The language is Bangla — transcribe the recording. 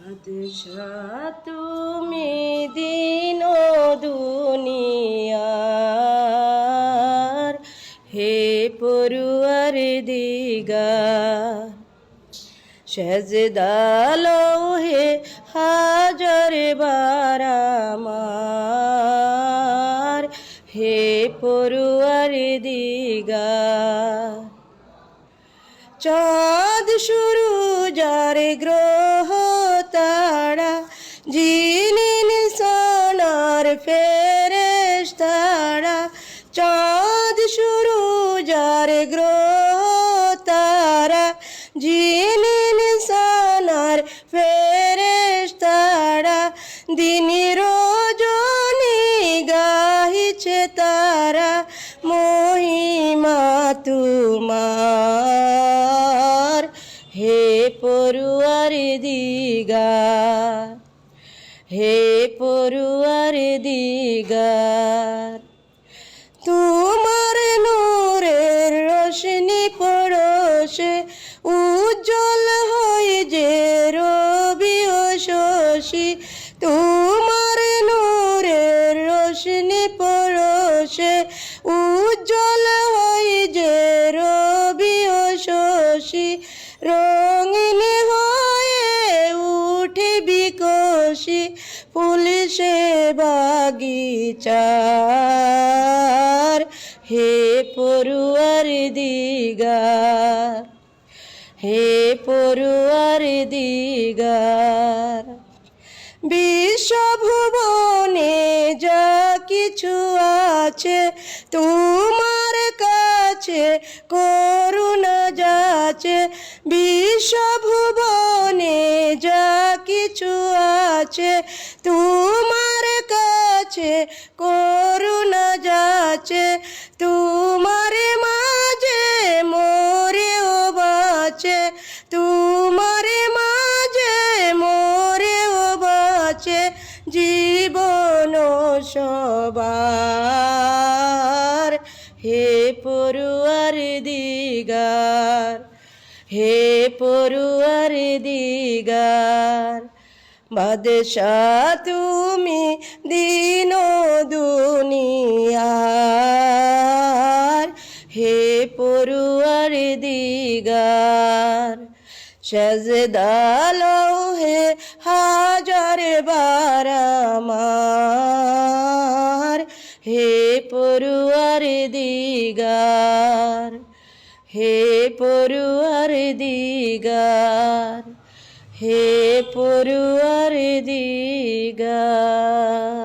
বাদশাহ তুমি দিন দুনিয়ার, হে পড়ুয়ার দিগার। সেজদা লৌহে হাজার বার আমার, হে পড়ুয়ার দিগার। চাঁদ সূরজ আর গ্রহ তারা, জিনিন সোনার ফেরেশতারা। চাঁদ সূরজ আর গ্রহ তারা, জিনিন সোনার ফেরেশতারা। দিন রজনী গাহিছে তারা, মহিমা তোমার, হে পড়ুয়ার দিগার, হে পড়ুয়ার দিগার। তোমার নূরের রোশনি পরশে উজ্জ্বল হয় যে রবি ও শশী। তোমার নূরের রোশনি পরশে উজ্জ্বল হয় যে রবি ও শশী। রঙিন হয়ে উঠে বিকশি ফুল সে বাগিচার, হে পড়ুয়ার দিগার, হে পড়ুয়ার দিগার। বিশ্বভুবনে যা কিছু আছে তোমার কাছে করুণা যাচে। বিশ্বভুবনে যা কিছু আছে তোমার কাছে করুণা যাচে। তোমার মাঝে মরেও বাঁচে, তোমার মাঝে মরেও বাঁচে জীবন সবার, হে পড়ুয়ার দিগার, হে পড়ুয়ার দিগার। বাদশাহ তুমি দিন দুনিয়ার, হে পড়ুয়ার দিগার। সেজদা লৌহে হাজার বার আমার, হে পড়ুয়ার দিগার, হে পড়ুয়ার দিগার, হে পড়ুয়ার দিগার।